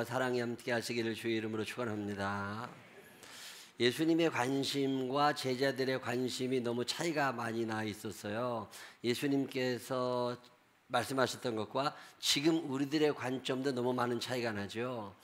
사랑이 함께 하시기를 주의 이름으로 축원합니다. 예수님의 관심과 제자들의 관심이 너무 차이가 많이 나 있었어요. 예수님께서 말씀하셨던 것과 지금 우리들의 관점도 너무 많은 차이가 나죠.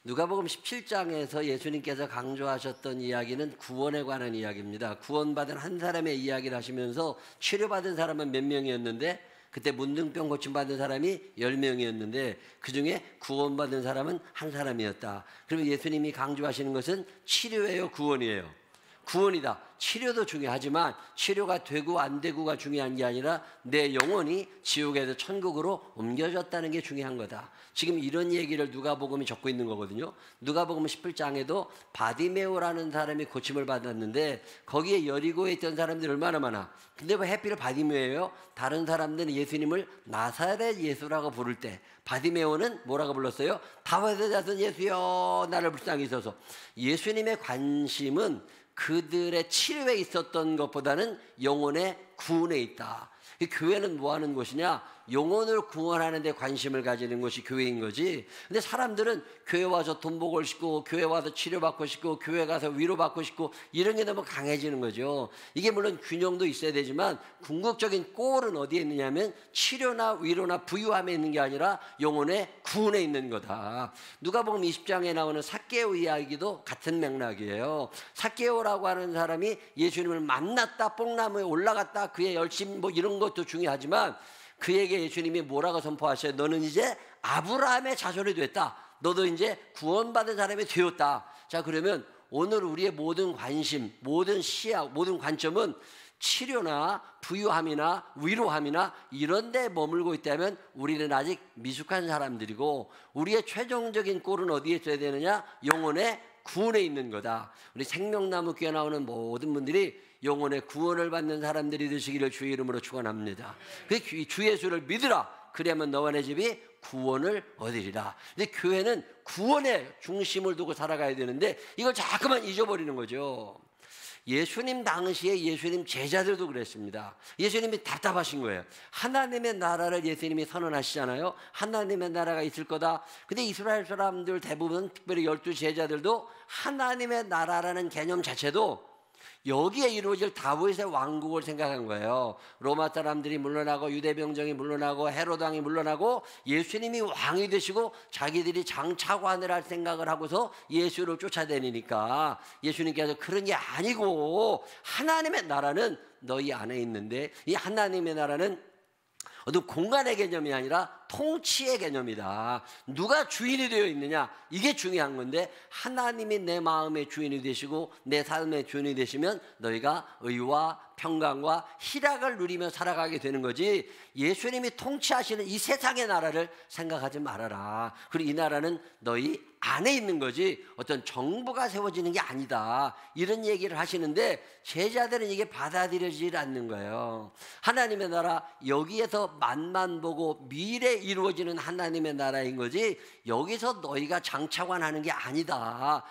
누가복음 17장에서 예수님께서 강조하셨던 이야기는 구원에 관한 이야기입니다. 구원받은 한 사람의 이야기를 하시면서 치료받은 사람은 몇 명이었는데, 그때 문둥병 고침받은 사람이 10명이었는데 그중에 구원받은 사람은 한 사람이었다. 그러면 예수님이 강조하시는 것은 치료예요, 구원이에요? 구원이다. 치료도 중요하지만 치료가 되고 안 되고가 중요한 게 아니라 내 영혼이 지옥에서 천국으로 옮겨졌다는 게 중요한 거다. 지금 이런 얘기를 누가복음이 적고 있는 거거든요. 누가복음 17장에도 바디메오라는 사람이 고침을 받았는데 거기에 여리고에 있던 사람들이 얼마나 많아. 근데 왜 해필 바디메오예요? 다른 사람들은 예수님을 나사렛 예수라고 부를 때 바디메오는 뭐라고 불렀어요? 다윗의 자손 예수여 나를 불쌍히 여기소서. 예수님의 관심은 그들의 치료에 있었던 것보다는 영혼의 구원에 있다. 교회는 뭐 하는 곳이냐? 영혼을 구원하는 데 관심을 가지는 것이 교회인 거지. 근데 사람들은 교회 와서 돈 벌고 싶고 교회 와서 치료받고 싶고 교회 가서 위로받고 싶고 이런 게 너무 강해지는 거죠. 이게 물론 균형도 있어야 되지만 궁극적인 골은 어디에 있느냐면 치료나 위로나 부유함에 있는 게 아니라 영혼의 구원에 있는 거다. 누가복음 20장에 나오는 삭개오 이야기도 같은 맥락이에요. 삭개오라고 하는 사람이 예수님을 만났다, 뽕나무에 올라갔다, 그의 열심 뭐 이런 것도 중요하지만 그에게 예수님이 뭐라고 선포하셔요? 너는 이제 아브라함의 자손이 됐다. 너도 이제 구원받은 사람이 되었다. 자, 그러면 오늘 우리의 모든 관심, 모든 시야, 모든 관점은 치료나 부유함이나 위로함이나 이런 데 머물고 있다면 우리는 아직 미숙한 사람들이고 우리의 최종적인 골은 어디에 있어야 되느냐? 영혼의 구원에 있는 거다. 우리 생명나무 교회 나오는 모든 분들이 영혼의 구원을 받는 사람들이 되시기를 주의 이름으로 축원합니다. 주 예수를 믿으라. 그러면 너와 내 집이 구원을 얻으리라. 근데 교회는 구원에 중심을 두고 살아가야 되는데 이걸 자꾸만 잊어버리는 거죠. 예수님 당시에 예수님 제자들도 그랬습니다. 예수님이 답답하신 거예요. 하나님의 나라를 예수님이 선언하시잖아요. 하나님의 나라가 있을 거다. 근데 이스라엘 사람들 대부분 특별히 12 제자들도 하나님의 나라라는 개념 자체도 여기에 이루어질 다윗의 왕국을 생각한 거예요. 로마 사람들이 물러나고 유대 병정이 물러나고 헤로드 왕이 물러나고 예수님이 왕이 되시고 자기들이 장차관을 할 생각을 하고서 예수를 쫓아다니니까 예수님께서 그런 게 아니고 하나님의 나라는 너희 안에 있는데 이 하나님의 나라는 어떤 공간의 개념이 아니라 통치의 개념이다. 누가 주인이 되어 있느냐, 이게 중요한 건데 하나님이 내 마음의 주인이 되시고 내 삶의 주인이 되시면 너희가 의와 평강과 희락을 누리며 살아가게 되는 거지. 예수님이 통치하시는 이 세상의 나라를 생각하지 말아라. 그리고 이 나라는 너희 안에 있는 거지 어떤 정부가 세워지는 게 아니다. 이런 얘기를 하시는데 제자들은 이게 받아들여지질 않는 거예요. 하나님의 나라, 여기에서 맛만 보고 미래 이루어지는 하나님의 나라인 거지 여기서 너희가 장차관 하는 게 아니다.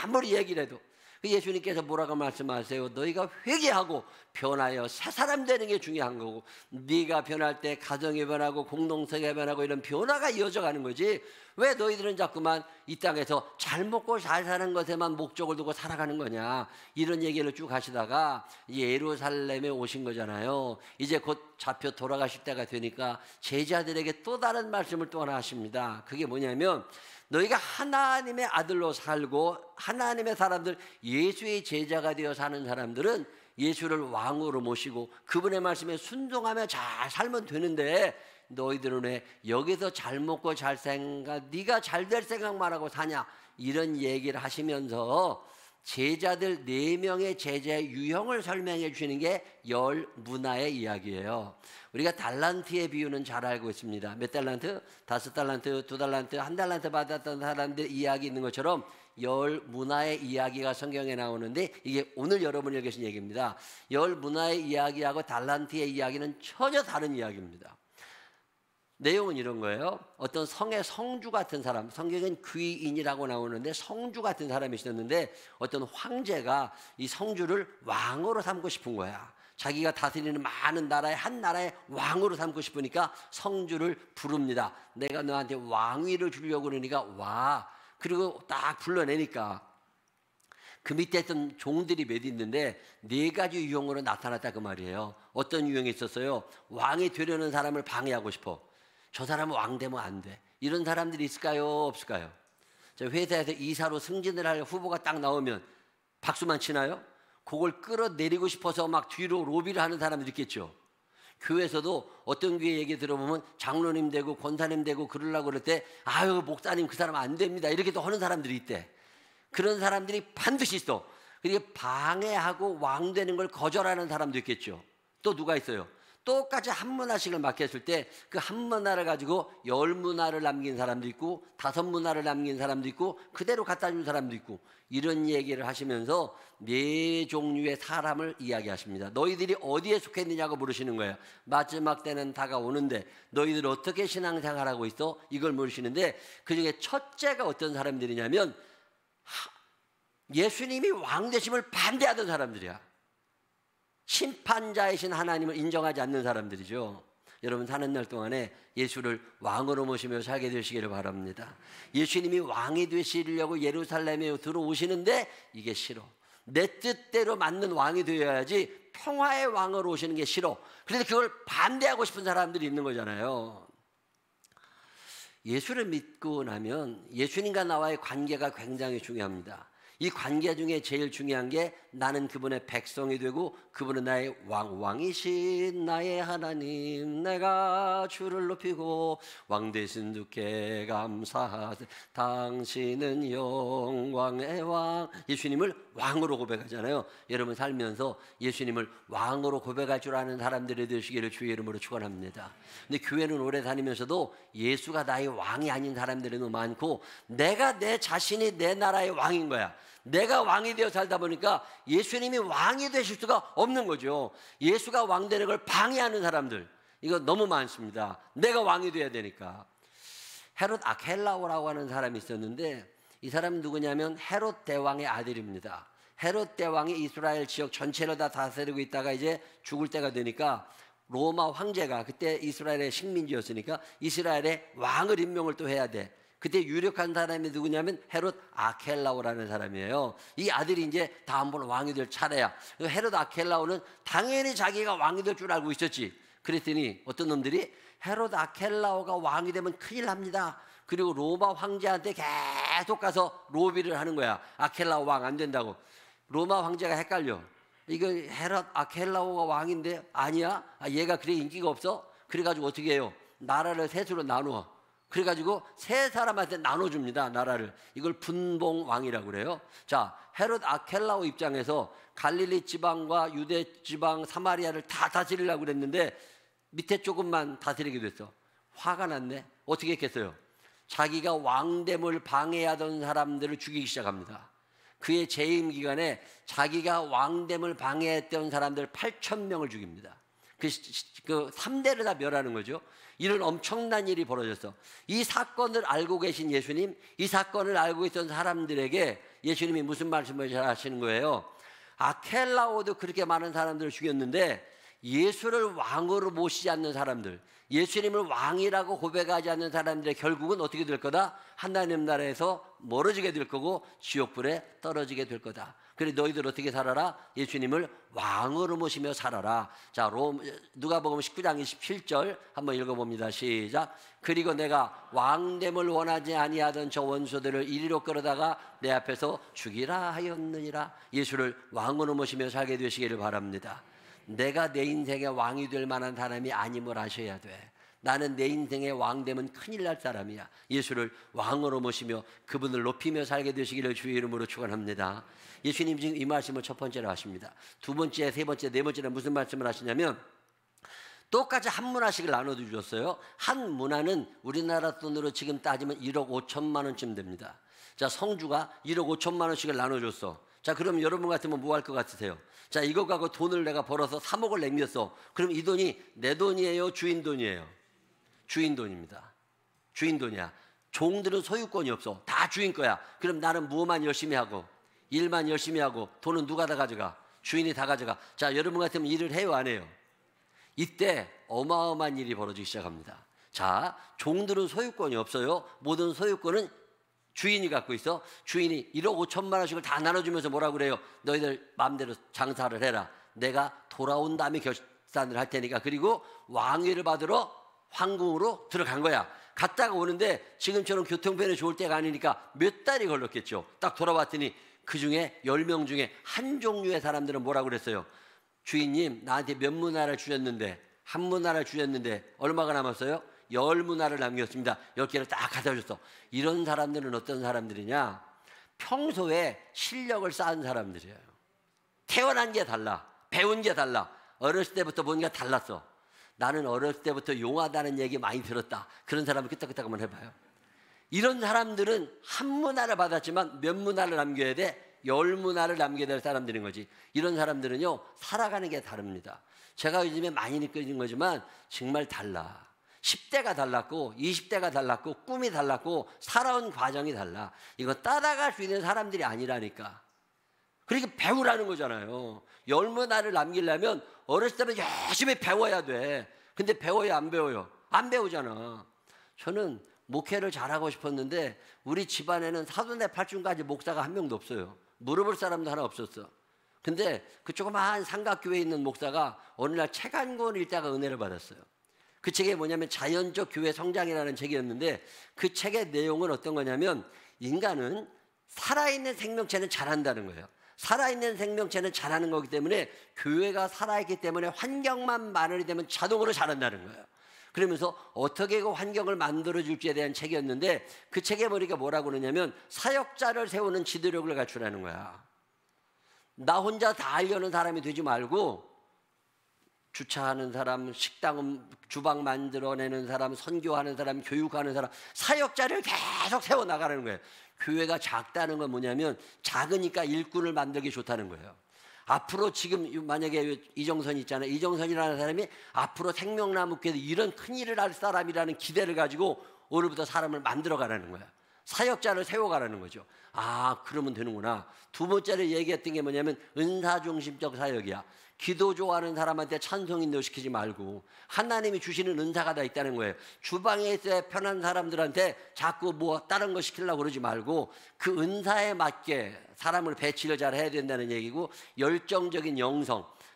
아무리 얘기를 해도. 예수님께서 뭐라고 말씀하세요? 너희가 회개하고 변하여 새 사람 되는 게 중요한 거고 네가 변할 때 가정이 변하고 공동체가 변하고 이런 변화가 이어져 가는 거지 왜 너희들은 자꾸만 이 땅에서 잘 먹고 잘 사는 것에만 목적을 두고 살아가는 거냐 이런 얘기를 쭉 하시다가 예루살렘에 오신 거잖아요. 이제 곧 잡혀 돌아가실 때가 되니까 제자들에게 또 다른 말씀을 또 하나 하십니다. 그게 뭐냐면 너희가 하나님의 아들로 살고 하나님의 사람들 예수의 제자가 되어 사는 사람들은 예수를 왕으로 모시고 그분의 말씀에 순종하며 잘 살면 되는데 너희들은 왜 여기서 잘 먹고 잘 생각 네가 잘 될 생각만 하고 사냐 이런 얘기를 하시면서 제자들 4명의 제자의 유형을 설명해 주시는 게 열 문화의 이야기예요. 우리가 달란트의 비유는 잘 알고 있습니다. 몇 달란트? 5달란트, 2달란트, 1달란트 받았던 사람들 이야기 있는 것처럼 열 문화의 이야기가 성경에 나오는데 이게 오늘 여러분이 계신 얘기입니다. 열 문화의 이야기하고 달란트의 이야기는 전혀 다른 이야기입니다. 내용은 이런 거예요. 어떤 성의 성주 같은 사람, 성경엔 귀인이라고 나오는데 성주 같은 사람이 있었는데 어떤 황제가 이 성주를 왕으로 삼고 싶은 거야. 자기가 다스리는 많은 나라의 한 나라의 왕으로 삼고 싶으니까 성주를 부릅니다. 내가 너한테 왕위를 주려고 그러니까 와. 그리고 딱 불러내니까 그 밑에 있던 종들이 몇 있는데 네 가지 유형으로 나타났다 그 말이에요. 어떤 유형이 있었어요? 왕이 되려는 사람을 방해하고 싶어. 저 사람은 왕 되면 안 돼. 이런 사람들이 있을까요? 없을까요? 저 회사에서 이사로 승진을 할 후보가 딱 나오면 박수만 치나요? 그걸 끌어내리고 싶어서 막 뒤로 로비를 하는 사람들이 있겠죠. 교회에서도 어떤 교회 얘기 들어보면 장로님 되고 권사님 되고 그러려고 그럴 때 아유 목사님 그 사람 안 됩니다 이렇게도 하는 사람들이 있대. 그런 사람들이 반드시 있어. 그리고 방해하고 왕 되는 걸 거절하는 사람도 있겠죠. 또 누가 있어요? 똑같이 한 문화씩을 맡겼을 때 그 한 문화를 가지고 10문화를 남긴 사람도 있고 5문화를 남긴 사람도 있고 그대로 갖다 준 사람도 있고 이런 얘기를 하시면서 네 종류의 사람을 이야기하십니다. 너희들이 어디에 속했느냐고 물으시는 거예요. 마지막 때는 다가오는데 너희들 어떻게 신앙생활하고 있어? 이걸 물으시는데 그중에 첫째가 어떤 사람들이냐면 예수님이 왕 되심을 반대하던 사람들이야. 심판자이신 하나님을 인정하지 않는 사람들이죠. 여러분 사는 날 동안에 예수를 왕으로 모시며 살게 되시기를 바랍니다. 예수님이 왕이 되시려고 예루살렘에 들어오시는데 이게 싫어. 내 뜻대로 맞는 왕이 되어야지 평화의 왕으로 오시는 게 싫어. 그래서 그걸 반대하고 싶은 사람들이 있는 거잖아요. 예수를 믿고 나면 예수님과 나와의 관계가 굉장히 중요합니다. 이 관계 중에 제일 중요한 게 나는 그분의 백성이 되고 그분은 나의 왕이신 나의 하나님 내가 주를 높이고 왕 되신 주께 감사하세 당신은 영광의 왕. 예수님을 왕으로 고백하잖아요. 여러분 살면서 예수님을 왕으로 고백할 줄 아는 사람들이 되시기를 주의 이름으로 축원합니다. 근데 교회는 오래 다니면서도 예수가 나의 왕이 아닌 사람들이 너무 많고 내가 내 자신이 내 나라의 왕인 거야. 내가 왕이 되어 살다 보니까 예수님이 왕이 되실 수가 없는 거죠. 예수가 왕 되는 걸 방해하는 사람들 이거 너무 많습니다. 내가 왕이 돼야 되니까. 헤롯 아켈라오라고 하는 사람이 있었는데 이 사람은 누구냐면 헤롯 대왕의 아들입니다. 헤롯 대왕이 이스라엘 지역 전체를 다 다스리고 있다가 이제 죽을 때가 되니까 로마 황제가 그때 이스라엘의 식민지였으니까 이스라엘의 왕을 임명을 또 해야 돼. 그때 유력한 사람이 누구냐면 헤롯 아켈라오라는 사람이에요. 이 아들이 이제 다음번 왕이 될 차례야. 헤롯 아켈라오는 당연히 자기가 왕이 될 줄 알고 있었지. 그랬더니 어떤 놈들이 헤롯 아켈라오가 왕이 되면 큰일 납니다. 그리고 로마 황제한테 계속 가서 로비를 하는 거야. 아켈라오 왕 안 된다고. 로마 황제가 헷갈려. 이거 헤롯 아켈라오가 왕인데 아니야? 얘가 그래 인기가 없어? 그래가지고 어떻게 해요? 나라를 셋으로 나누어. 그래가지고 세 사람한테 나눠줍니다. 나라를. 이걸 분봉왕이라고 그래요. 자, 헤롯 아켈라오 입장에서 갈릴리 지방과 유대 지방 사마리아를 다 다스리려고 그랬는데 밑에 조금만 다스리게 됐어. 화가 났네. 어떻게 했겠어요? 자기가 왕됨을 방해하던 사람들을 죽이기 시작합니다. 그의 재임 기간에 자기가 왕됨을 방해했던 사람들 8,000명을 죽입니다. 그 3대를 다 멸하는 거죠. 이런 엄청난 일이 벌어졌어. 이 사건을 알고 계신 예수님, 이 사건을 알고 있던 사람들에게 예수님이 무슨 말씀을 하시는 거예요? 아켈라오도 그렇게 많은 사람들을 죽였는데 예수를 왕으로 모시지 않는 사람들, 예수님을 왕이라고 고백하지 않는 사람들의 결국은 어떻게 될 거다? 하나님 나라에서 멀어지게 될 거고 지옥불에 떨어지게 될 거다. 그래 너희들 어떻게 살아라? 예수님을 왕으로 모시며 살아라. 자, 누가복음 19장 27절 한번 읽어봅니다. 시작. 그리고 내가 왕됨을 원하지 아니하던 저 원수들을 이리로 끌어다가 내 앞에서 죽이라 하였느니라. 예수를 왕으로 모시며 살게 되시기를 바랍니다. 내가 내 인생의 왕이 될 만한 사람이 아님을 아셔야 돼. 나는 내 인생의 왕 되면 큰일 날 사람이야. 예수를 왕으로 모시며 그분을 높이며 살게 되시기를 주의 이름으로 축원합니다. 예수님 지금 이 말씀을 첫 번째로 하십니다. 두 번째, 세 번째, 네 번째는 무슨 말씀을 하시냐면 똑같이 한 문화씩을 나눠 주셨어요. 한 문화는 우리나라 돈으로 지금 따지면 1억 5천만 원쯤 됩니다. 자, 성주가 1억 5천만 원씩을 나눠줬어. 자, 그럼 여러분 같으면 뭐 할 것 같으세요? 자, 이거 갖고 돈을 내가 벌어서 3억을 남겼어. 그럼 이 돈이 내 돈이에요? 주인 돈이에요? 주인 돈입니다. 주인 돈이야. 종들은 소유권이 없어. 다 주인 거야. 그럼 나는 뭐만 열심히 하고 일만 열심히 하고 돈은 누가 다 가져가? 주인이 다 가져가. 자, 여러분 같으면 일을 해요, 안 해요? 이때 어마어마한 일이 벌어지기 시작합니다. 자, 종들은 소유권이 없어요. 모든 소유권은 주인이 갖고 있어. 주인이 1억 5천만 원씩을 다 나눠주면서 뭐라고 그래요? 너희들 마음대로 장사를 해라. 내가 돌아온 다음에 결산을 할 테니까. 그리고 왕위를 받으러 황궁으로 들어간 거야. 갔다가 오는데 지금처럼 교통편이 좋을 때가 아니니까 몇 달이 걸렸겠죠. 딱 돌아왔더니 그 중에 10명 중에 한 종류의 사람들은 뭐라고 그랬어요? 주인님, 나한테 몇 문화를 주셨는데, 한 문화를 주셨는데 얼마가 남았어요? 10문화를 남겼습니다. 10개를 딱 갖다 줬어. 이런 사람들은 어떤 사람들이냐? 평소에 실력을 쌓은 사람들이에요. 태어난 게 달라. 배운 게 달라. 어렸을 때부터 뭔가 달랐어. 나는 어렸을 때부터 용하다는 얘기 많이 들었다. 그런 사람을 끄떡끄떡 한번 해봐요. 이런 사람들은 한 문화를 받았지만 몇 문화를 남겨야 돼? 10문화를 남겨야 될 사람들인 거지. 이런 사람들은요, 살아가는 게 다릅니다. 제가 요즘에 많이 느껴진 거지만 정말 달라. 10대가 달랐고 20대가 달랐고 꿈이 달랐고 살아온 과정이 달라. 이거 따라갈 수 있는 사람들이 아니라니까. 그러니까 배우라는 거잖아요. 10문화를 남기려면 어렸을 때부터 열심히 배워야 돼. 근데 배워요, 안 배워요? 안 배우잖아. 저는 목회를 잘하고 싶었는데 우리 집안에는 사돈의 팔순까지 목사가 한 명도 없어요. 물어볼 사람도 하나 없었어. 근데 그 조그마한 삼각교회에 있는 목사가 어느 날 책 한 권 읽다가 은혜를 받았어요. 그 책이 뭐냐면 자연적 교회 성장이라는 책이었는데 그 책의 내용은 어떤 거냐면 인간은 살아있는 생명체는 잘한다는 거예요. 살아있는 생명체는 잘하는 거기 때문에 교회가 살아있기 때문에 환경만 마련이 되면 자동으로 잘한다는 거예요. 그러면서 어떻게 그 환경을 만들어줄지에 대한 책이었는데 그 책에 보니까 뭐라고 그러냐면 사역자를 세우는 지도력을 갖추라는 거야. 나 혼자 다 하려는 사람이 되지 말고 주차하는 사람, 식당, 주방 만들어내는 사람, 선교하는 사람, 교육하는 사람, 사역자를 계속 세워나가는 거예요. 교회가 작다는 건 뭐냐면 작으니까 일꾼을 만들기 좋다는 거예요. 앞으로 지금 만약에 이정선 있잖아요. 이정선이라는 사람이 앞으로 생명나무교회에서 이런 큰일을 할 사람이라는 기대를 가지고 오늘부터 사람을 만들어가라는 거야. 사역자를 세워가라는 거죠. 아, 그러면 되는구나. 두 번째로 얘기했던 게 뭐냐면 은사중심적 사역이야. 기도 좋아하는 사람한테 찬송 인도시키지 말고 하나님이 주시는 은사가 다 있다는 거예요. 주방에 있어야 편한 사람들한테 자꾸 뭐 다른 거 시키려고 그러지 말고 그 은사에 맞게 사람을 배치를 잘 해야 된다는 얘기고, 열정적인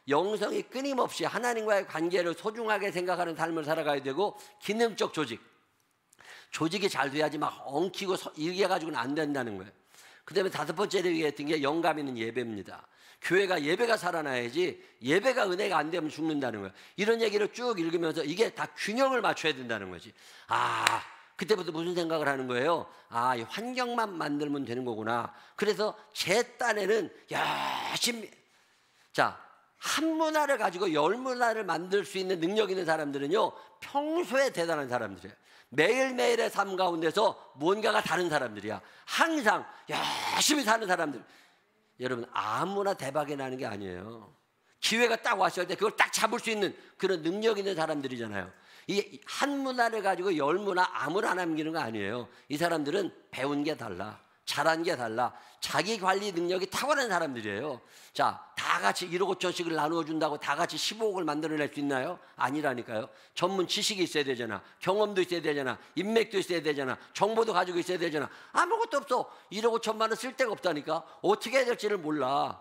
영성이 끊임없이 하나님과의 관계를 소중하게 생각하는 삶을 살아가야 되고, 기능적 조직이 잘 돼야지 막 엉키고 이게 가지고는 안 된다는 거예요. 그 다음에 다섯 번째로 얘기했던 게 영감 있는 예배입니다. 교회가 예배가 살아나야지 예배가 은혜가 안 되면 죽는다는 거예요. 이런 얘기를 쭉 읽으면서 이게 다 균형을 맞춰야 된다는 거지. 아, 그때부터 무슨 생각을 하는 거예요? 아, 이 환경만 만들면 되는 거구나. 그래서 제 딴에는 열심히, 자, 한 문화를 가지고 10문화를 만들 수 있는 능력 있는 사람들은요, 평소에 대단한 사람들이에요. 매일매일의 삶 가운데서 뭔가가 다른 사람들이야. 항상 열심히 사는 사람들. 여러분, 아무나 대박이 나는 게 아니에요. 기회가 딱 왔을 때 그걸 딱 잡을 수 있는 그런 능력 있는 사람들이잖아요. 이 한 문화를 가지고 10문화 아무나 남기는 거 아니에요. 이 사람들은 배운 게 달라. 잘한 게 달라. 자기 관리 능력이 탁월한 사람들이에요. 자, 다 같이 1억 5천씩을 나누어 준다고 다 같이 15억을 만들어낼 수 있나요? 아니라니까요. 전문 지식이 있어야 되잖아. 경험도 있어야 되잖아. 인맥도 있어야 되잖아. 정보도 가지고 있어야 되잖아. 아무것도 없어. 1억 5천만 원 쓸 데가 없다니까. 어떻게 해야 될지를 몰라.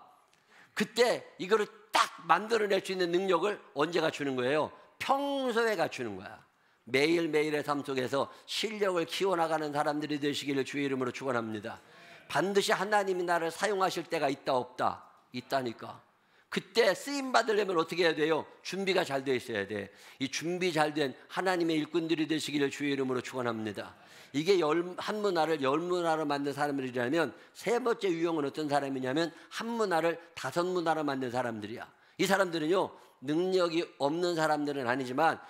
그때 이거를 딱 만들어낼 수 있는 능력을 언제 갖추는 거예요? 평소에 갖추는 거야. 매일매일의 삶 속에서 실력을 키워나가는 사람들이 되시기를 주의 이름으로 축원합니다. 반드시 하나님이 나를 사용하실 때가 있다 없다? 있다니까. 그때 쓰임 받으려면 어떻게 해야 돼요? 준비가 잘 돼 있어야 돼. 이 준비 잘 된 하나님의 일꾼들이 되시기를 주의 이름으로 축원합니다. 이게 한 문화를 10문화로 만든 사람들이라면 세 번째 유형은 어떤 사람이냐면 한 문화를 5문화로 만든 사람들이야. 이 사람들은요, 능력이 없는 사람들은 아니지만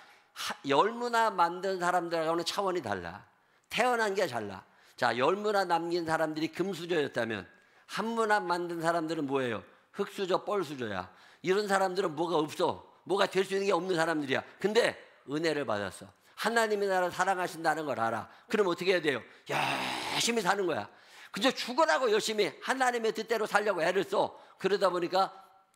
10문화 만든 사람들하고는 차원이 달라. 태어난 게 달라. 자, 10문화 남긴 사람들이 금수저였다면 한 문화 만든 사람들은 뭐예요? 흙수저, 뻘수저야. 이런 사람들은 뭐가 없어. 뭐가 될 수 있는 게 없는 사람들이야. 근데 은혜를 받았어. 하나님이 나를 사랑하신다는 걸 알아. 그럼 어떻게 해야 돼요? 열심히 사는 거야. 그저 죽으라고 열심히 하나님의 뜻대로 살려고 애를 써. 그러다 보니까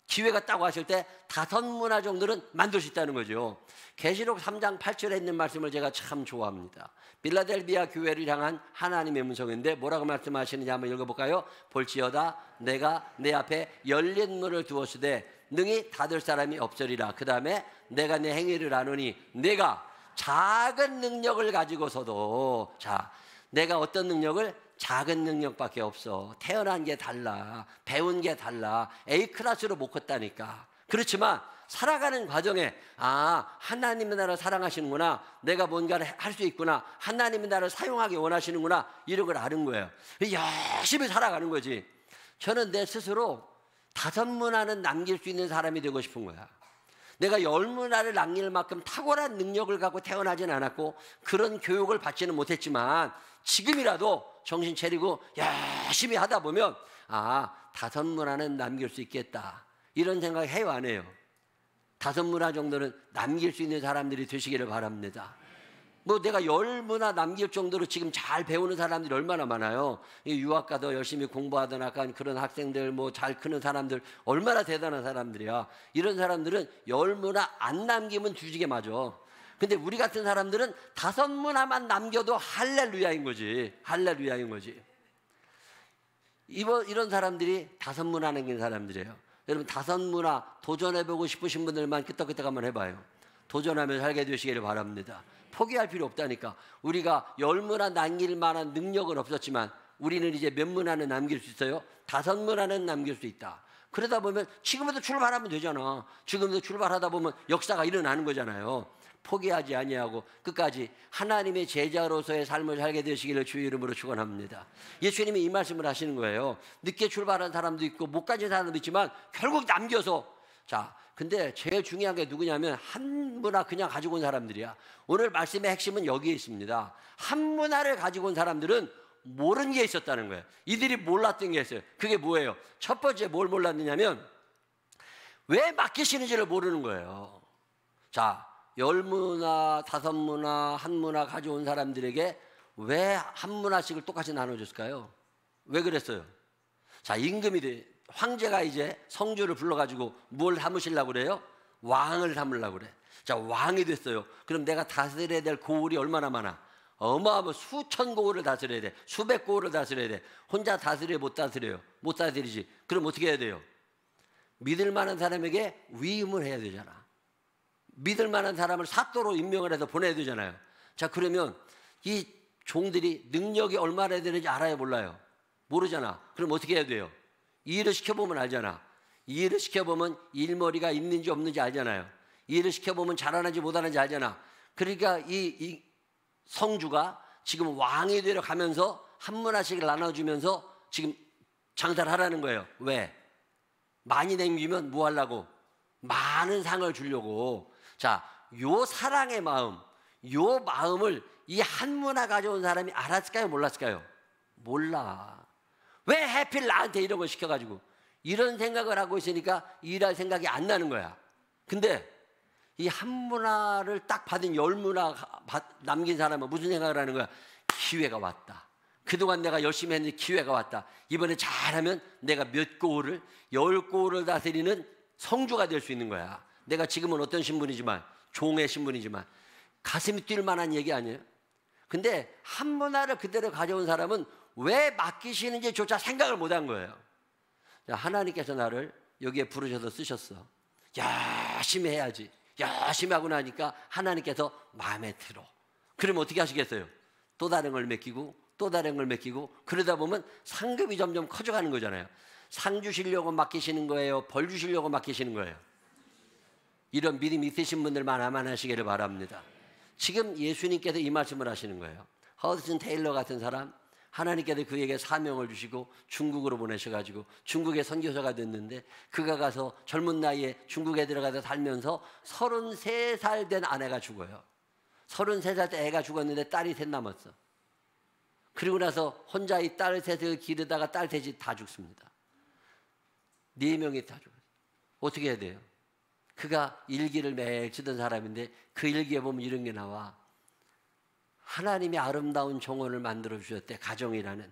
기회가 딱 왔을 때 5문화 정도는 만들 수 있다는 거죠. 계시록 3장 8절에 있는 말씀을 제가 참 좋아합니다. 빌라델비아 교회를 향한 하나님의 문성인데 뭐라고 말씀하시는지 한번 읽어볼까요? 볼지어다 내가 내 앞에 열린 문을 두었으되 능히 닫을 사람이 없으리라. 그 다음에 내가 내 행위를 아노니 내가 작은 능력을 가지고서도, 자, 내가 어떤 능력을? 작은 능력밖에 없어. 태어난 게 달라, 배운 게 달라, A클래스로 못 컸다니까. 그렇지만 살아가는 과정에 하나님이 나를 사랑하시는구나, 내가 뭔가를 할 수 있구나, 하나님이 나를 사용하기 원하시는구나, 이런 걸 아는 거예요. 열심히 살아가는 거지. 저는 내 스스로 5문화는 남길 수 있는 사람이 되고 싶은 거야. 내가 10문화를 남길 만큼 탁월한 능력을 갖고 태어나진 않았고 그런 교육을 받지는 못했지만 지금이라도 정신 차리고 열심히 하다 보면 5문화는 남길 수 있겠다, 이런 생각 해요, 안 해요? 5문화 정도는 남길 수 있는 사람들이 되시기를 바랍니다. 뭐 내가 10문화 남길 정도로 지금 잘 배우는 사람들이 얼마나 많아요. 유학 가도 열심히 공부하던 약간 그런 학생들, 뭐 잘 크는 사람들, 얼마나 대단한 사람들이야. 이런 사람들은 10문화 안 남기면 뒤지게 맞아. 근데 우리 같은 사람들은 5문화만 남겨도 할렐루야인 거지. 할렐루야인 거지. 이런 사람들이 5문화 남긴 사람들이에요. 여러분 5문화 도전해보고 싶으신 분들만 끄떡끄떡 한번 해봐요. 도전하며 살게 되시기를 바랍니다. 포기할 필요 없다니까. 우리가 10문화 남길 만한 능력은 없었지만 우리는 이제 몇 문화는 남길 수 있어요? 5문화는 남길 수 있다. 그러다 보면 지금부터 출발하면 되잖아. 지금부터 출발하다 보면 역사가 일어나는 거잖아요. 포기하지 아니하고 끝까지 하나님의 제자로서의 삶을 살게 되시기를 주의 이름으로 축원합니다. 예수님이 이 말씀을 하시는 거예요. 늦게 출발한 사람도 있고 못 가진 사람도 있지만 결국 남겨서, 자, 근데 제일 중요한 게 누구냐면 한 문화 그냥 가지고 온 사람들이야. 오늘 말씀의 핵심은 여기에 있습니다. 한 문화를 가지고 온 사람들은 모르는 게 있었다는 거예요. 이들이 몰랐던 게 있어요. 그게 뭐예요? 첫 번째 뭘 몰랐느냐면 왜 맡기시는지를 모르는 거예요. 자, 10문화, 5문화, 한 문화 가져온 사람들에게 왜 한 문화씩을 똑같이 나눠줬을까요? 왜 그랬어요? 자, 황제가 이제 성주를 불러가지고 뭘 삼으시려고 그래요? 왕을 삼으려고 그래. 자, 왕이 됐어요. 그럼 내가 다스려야 될 고을이 얼마나 많아? 어마어마 수천 고을을 다스려야 돼. 수백 고을을 다스려야 돼. 혼자 다스려 못 다스려요? 못 다스리지. 그럼 어떻게 해야 돼요? 믿을 만한 사람에게 위임을 해야 되잖아. 믿을 만한 사람을 사또로 임명을 해서 보내야 되잖아요. 자, 그러면 이 종들이 능력이 얼마나 되는지 알아야 몰라요? 모르잖아. 그럼 어떻게 해야 돼요? 이해를 시켜보면 알잖아. 이해를 시켜보면 일머리가 있는지 없는지 알잖아요. 이해를 시켜보면 잘하는지 못하는지 알잖아. 그러니까 이 성주가 지금 왕이 되려 가면서 한 문화씩을 나눠주면서 지금 장사를 하라는 거예요. 왜? 많이 남기면 뭐 하려고? 많은 상을 주려고. 자, 요 사랑의 마음, 요 마음을 이 한 문화 가져온 사람이 알았을까요? 몰랐을까요? 몰라. 왜 하필 나한테 이런 걸 시켜가지고 이런 생각을 하고 있으니까 일할 생각이 안 나는 거야. 근데 이 한 문화를 딱 받은 10문화 남긴 사람은 무슨 생각을 하는 거야? 기회가 왔다. 그동안 내가 열심히 했는데 기회가 왔다. 이번에 잘하면 내가 몇 고을을, 10고을을 다스리는 성주가 될 수 있는 거야. 내가 지금은 어떤 신분이지만, 종의 신분이지만 가슴이 뛸 만한 얘기 아니에요? 근데 한 문화를 그대로 가져온 사람은 왜 맡기시는지조차 생각을 못한 거예요. 하나님께서 나를 여기에 부르셔서 쓰셨어. 열심히 해야지. 열심히 하고 나니까 하나님께서 마음에 들어. 그럼 어떻게 하시겠어요? 또 다른 걸 맡기고 또 다른 걸 맡기고 그러다 보면 상급이 점점 커져가는 거잖아요. 상 주시려고 맡기시는 거예요? 벌 주시려고 맡기시는 거예요? 이런 믿음 있으신 분들만 하시기를 바랍니다. 지금 예수님께서 이 말씀을 하시는 거예요. 허드슨 테일러 같은 사람, 하나님께서 그에게 사명을 주시고 중국으로 보내셔가지고 중국의 선교사가 됐는데 그가 가서 젊은 나이에 중국에 들어가서 살면서 33살 된 아내가 죽어요. 33살 때 애가 죽었는데 딸이 셋 남았어. 그리고 나서 혼자 이 딸 셋을 기르다가 딸 셋이 다 죽습니다. 4명이 다 죽어요. 어떻게 해야 돼요? 그가 일기를 매일 쓰던 사람인데 그 일기에 보면 이런 게 나와. 하나님이 아름다운 정원을 만들어 주셨대. 가정이라는.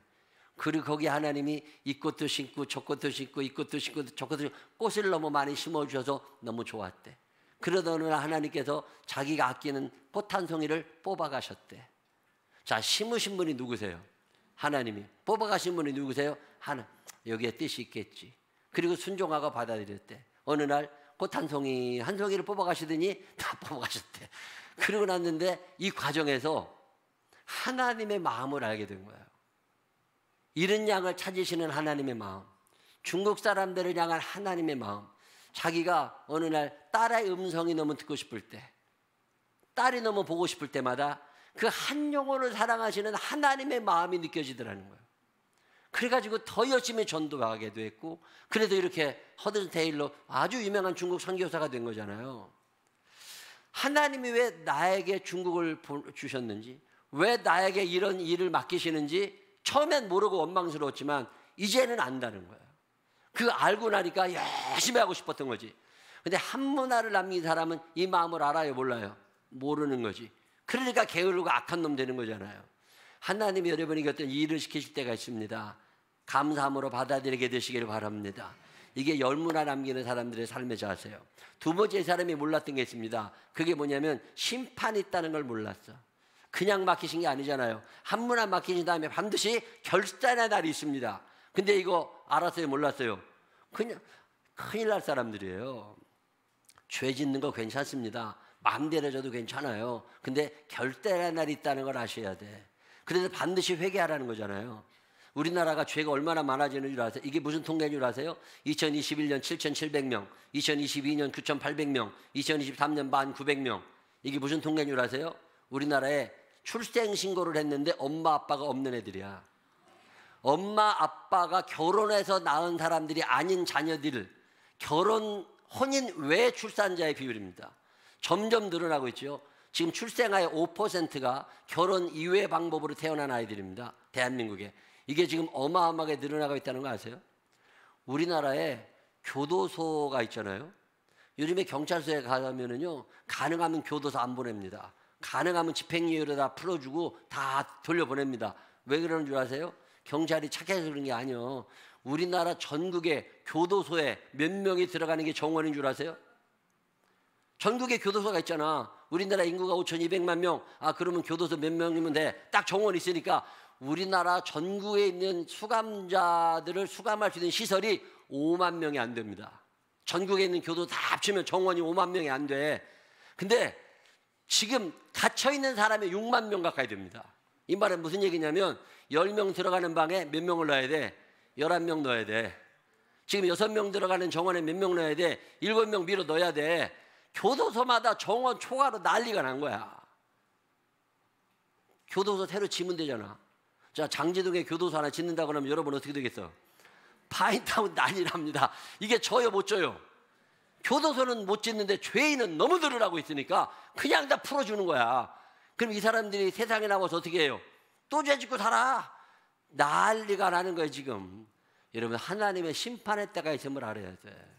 그리고 거기 하나님이 이 꽃도 심고 저 꽃도 심고 이 꽃도 심고 저 꽃도 심고 꽃을 너무 많이 심어주셔서 너무 좋았대. 그러던 어느 날 하나님께서 자기가 아끼는 꽃 한 송이를 뽑아가셨대. 자, 심으신 분이 누구세요? 하나님이. 뽑아가신 분이 누구세요? 하나. 여기에 뜻이 있겠지. 그리고 순종하고 받아들였대. 어느 날 꽃 한 송이를 뽑아가시더니 다 뽑아가셨대. 그러고 났는데 이 과정에서 하나님의 마음을 알게 된 거예요. 잃은 양을 찾으시는 하나님의 마음, 중국 사람들을 향한 하나님의 마음. 자기가 어느 날 딸의 음성이 너무 듣고 싶을 때, 딸이 너무 보고 싶을 때마다 그 한 영혼을 사랑하시는 하나님의 마음이 느껴지더라는 거예요. 그래가지고 더 열심히 전도하게 됐고, 그래도 이렇게 허든 테일러 아주 유명한 중국 선교사가 된 거잖아요. 하나님이 왜 나에게 중국을 주셨는지, 왜 나에게 이런 일을 맡기시는지 처음엔 모르고 원망스러웠지만 이제는 안다는 거예요. 그거 알고 나니까 열심히 하고 싶었던 거지. 근데 한 문화를 남긴 사람은 이 마음을 알아요, 몰라요? 모르는 거지. 그러니까 게으르고 악한 놈 되는 거잖아요. 하나님이 여러분에게 어떤 일을 시키실 때가 있습니다. 감사함으로 받아들이게 되시기를 바랍니다. 이게 열문화 남기는 사람들의 삶의 자세예요. 두 번째 사람이 몰랐던 게 있습니다. 그게 뭐냐면 심판이 있다는 걸 몰랐어. 그냥 맡기신 게 아니잖아요. 한 문화 맡기신 다음에 반드시 결단의 날이 있습니다. 근데 이거 알았어요, 몰랐어요? 그냥 큰일 날 사람들이에요. 죄 짓는 거 괜찮습니다. 마음대로 해줘도 괜찮아요. 근데 결단의 날이 있다는 걸 아셔야 돼. 그래서 반드시 회개하라는 거잖아요. 우리나라가 죄가 얼마나 많아지는 줄 아세요? 이게 무슨 통계인 줄 아세요? 2021년 7,700명, 2022년 9,800명, 2023년 1,900명. 이게 무슨 통계인 줄 아세요? 우리나라에 출생 신고를 했는데 엄마 아빠가 없는 애들이야. 엄마 아빠가 결혼해서 낳은 사람들이 아닌 자녀들, 혼인 외 출산자의 비율입니다. 점점 늘어나고 있죠. 지금 출생아의 5%가 결혼 이외 방법으로 태어난 아이들입니다. 대한민국에. 이게 지금 어마어마하게 늘어나고 있다는 거 아세요? 우리나라에 교도소가 있잖아요. 요즘에 경찰서에 가면은요, 가능하면 교도소 안 보냅니다. 가능하면 집행유예로 다 풀어주고 다 돌려보냅니다. 왜 그러는 줄 아세요? 경찰이 착해서 그런 게 아니에요. 우리나라 전국의 교도소에 몇 명이 들어가는 게 정원인 줄 아세요? 전국에 교도소가 있잖아. 우리나라 인구가 5,200만 명. 아, 그러면 교도소 몇 명이면 돼? 딱 정원 있으니까 우리나라 전국에 있는 수감자들을 수감할 수 있는 시설이 5만 명이 안 됩니다. 전국에 있는 교도소 다 합치면 정원이 5만 명이 안 돼. 근데 지금 갇혀있는 사람이 6만 명 가까이 됩니다. 이 말은 무슨 얘기냐면 10명 들어가는 방에 몇 명을 넣어야 돼? 11명 넣어야 돼. 지금 6명 들어가는 정원에 몇 명 넣어야 돼? 7명 밀어 넣어야 돼. 교도소마다 정원 초과로 난리가 난 거야. 교도소 새로 지면 되잖아. 자, 장지동에 교도소 하나 짓는다 그러면 여러분 어떻게 되겠어? 파인타운 난리 납니다. 이게 져요, 못 져요? 교도소는 못 짓는데 죄인은 너무 늘어나고 있으니까 그냥 다 풀어주는 거야. 그럼 이 사람들이 세상에 나와서 어떻게 해요? 또 죄 짓고 살아. 난리가 나는 거예요, 지금. 여러분, 하나님의 심판의 때가 있음을 알아야 돼.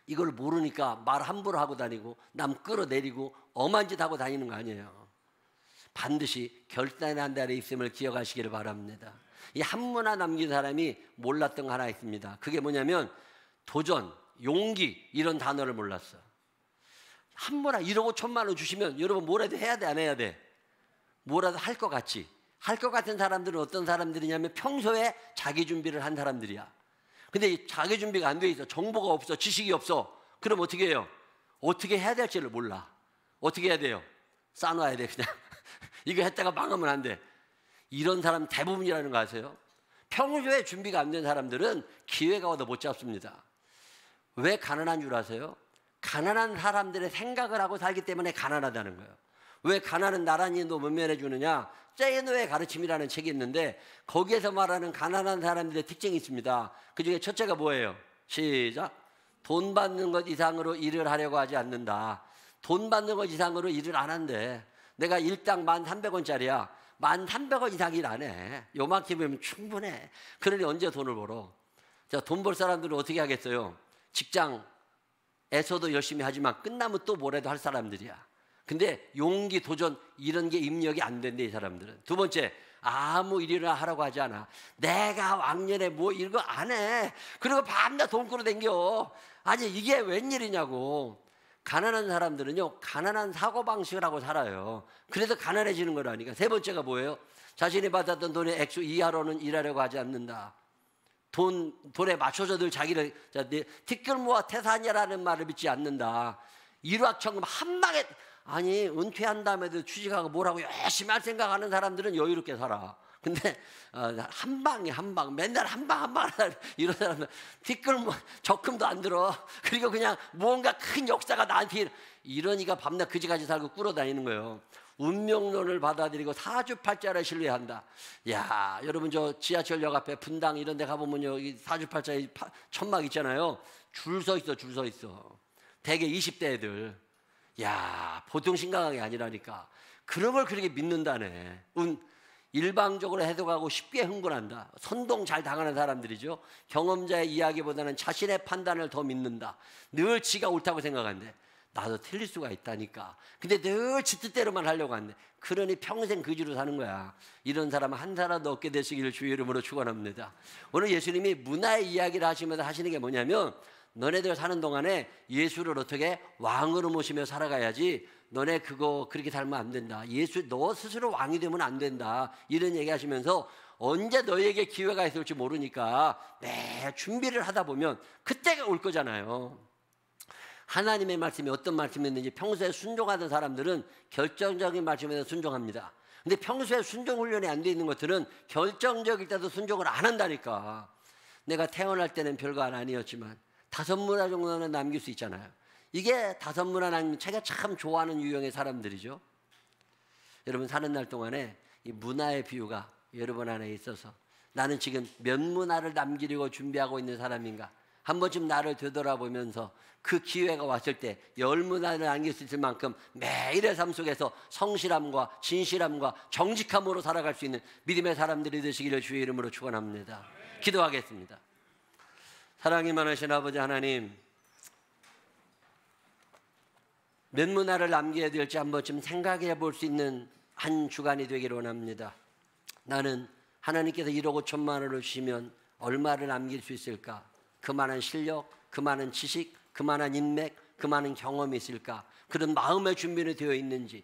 이걸 모르니까 말 함부로 하고 다니고 남 끌어내리고 엄한 짓 하고 다니는 거 아니에요. 반드시 결단의 날에 있음을 기억하시기를 바랍니다. 이 한문화 남긴 사람이 몰랐던 거 하나 있습니다. 그게 뭐냐면 도전, 용기, 이런 단어를 몰랐어. 한문화 1억 5천만 원 주시면 여러분 뭐라도 해야 돼, 안 해야 돼? 뭐라도 할 것 같지? 할 것 같은 사람들은 어떤 사람들이냐면 평소에 자기 준비를 한 사람들이야. 근데 이 자기 준비가 안 돼 있어. 정보가 없어. 지식이 없어. 그럼 어떻게 해요? 어떻게 해야 될지를 몰라. 어떻게 해야 돼요? 싸놔야 돼, 그냥. 이거 했다가 망하면 안 돼. 이런 사람 대부분이라는 거 아세요? 평소에 준비가 안 된 사람들은 기회가 와도 못 잡습니다. 왜 가난한 줄 아세요? 가난한 사람들의 생각을 하고 살기 때문에 가난하다는 거예요. 왜 가난은 나란히 못 면해 주느냐? 세이노의 가르침이라는 책이 있는데 거기에서 말하는 가난한 사람들의 특징이 있습니다. 그중에 첫째가 뭐예요? 시작. 돈 받는 것 이상으로 일을 하려고 하지 않는다. 돈 받는 것 이상으로 일을 안 한대. 내가 일당 1,300원짜리야. 1,300원 이상 일 안 해. 요만큼이면 충분해. 그러니 언제 돈을 벌어? 자, 돈 벌 사람들은 어떻게 하겠어요? 직장에서도 열심히 하지만 끝나면 또 뭐라도 할 사람들이야. 근데 용기, 도전 이런 게 입력이 안 된대, 이 사람들은. 두 번째, 아무 일이나 하라고 하지 않아. 내가 왕년에 뭐 이런 거 안 해. 그리고 밤낮 돈 끌어댕겨. 아니 이게 웬일이냐고. 가난한 사람들은요, 가난한 사고방식을 하고 살아요. 그래서 가난해지는 거라니까. 세 번째가 뭐예요? 자신이 받았던 돈의 액수 이하로는 일하려고 하지 않는다. 돈에 맞춰서 늘 자기를, 티끌모아 태산이라는 말을 믿지 않는다. 일확천금 한 방에, 아니 은퇴한 다음에도 취직하고 뭐라고 열심히 할 생각하는 사람들은 여유롭게 살아. 근데 한 방에 한 방, 맨날 한 방 이런 사람은 티끌모 적금도 안 들어. 그리고 그냥 뭔가 큰 역사가 나한테 이러니까 밤낮 그지같이 살고 꿇어다니는 거예요. 운명론을 받아들이고 사주팔자를 신뢰한다. 야, 여러분 저 지하철역 앞에 분당 이런 데 가보면요, 이 사주팔자에 천막 있잖아요. 줄 서 있어, 줄 서 있어. 대개 20대 애들. 야, 보통 심각한 게 아니라니까. 그런 걸 그렇게 믿는다네. 일방적으로 해석하고 쉽게 흥분한다. 선동 잘 당하는 사람들이죠. 경험자의 이야기보다는 자신의 판단을 더 믿는다. 늘 지가 옳다고 생각하는데 나도 틀릴 수가 있다니까. 근데 늘 지 뜻대로만 하려고 하는데, 그러니 평생 그지로 사는 거야. 이런 사람은 한 사람도 없게 되시기를 주의 이름으로 축원합니다. 오늘 예수님이 문화의 이야기를 하시면서 하시는 게 뭐냐면, 너네들 사는 동안에 예수를 어떻게 왕으로 모시며 살아가야지, 너네 그거 그렇게 살면 안 된다. 너 스스로 왕이 되면 안 된다. 이런 얘기 하시면서 언제 너에게 기회가 있을지 모르니까 매 준비를 하다 보면 그때가 올 거잖아요. 하나님의 말씀이 어떤 말씀이었는지 평소에 순종하던 사람들은 결정적인 말씀에서 순종합니다. 근데 평소에 순종 훈련이 안 돼 있는 것들은 결정적일 때도 순종을 안 한다니까. 내가 태어날 때는 별거 아니었지만 5문화 정도는 남길 수 있잖아요. 이게 5문화 남기면 제가 참 좋아하는 유형의 사람들이죠. 여러분 사는 날 동안에 이 문화의 비유가 여러분 안에 있어서 나는 지금 몇 문화를 남기려고 준비하고 있는 사람인가, 한 번쯤 나를 되돌아보면서 그 기회가 왔을 때 10문화를 남길 수 있을 만큼 매일의 삶 속에서 성실함과 진실함과 정직함으로 살아갈 수 있는 믿음의 사람들이 되시기를 주의 이름으로 축원합니다. 기도하겠습니다. 사랑이 많으신 아버지 하나님, 몇 문화를 남겨야 될지 한 번쯤 생각해 볼 수 있는 한 주간이 되기를 원합니다. 나는 하나님께서 1억 5천만 원을 주시면 얼마를 남길 수 있을까? 그 많은 실력, 그 많은 지식, 그 많은 인맥, 그 많은 경험이 있을까? 그런 마음의 준비는 되어 있는지.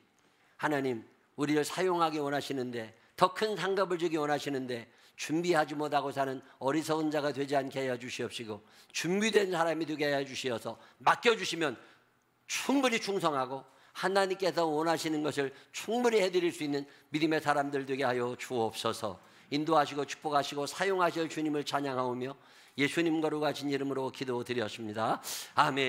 하나님, 우리를 사용하기 원하시는데, 더 큰 상급을 주기 원하시는데 준비하지 못하고 사는 어리석은 자가 되지 않게 하여 주시옵시고, 준비된 사람이 되게 하여 주시어서 맡겨주시면 충분히 충성하고 하나님께서 원하시는 것을 충분히 해드릴 수 있는 믿음의 사람들 되게 하여 주옵소서. 인도하시고 축복하시고 사용하실 주님을 찬양하오며 예수님 거룩하신 이름으로 기도드렸습니다. 아멘.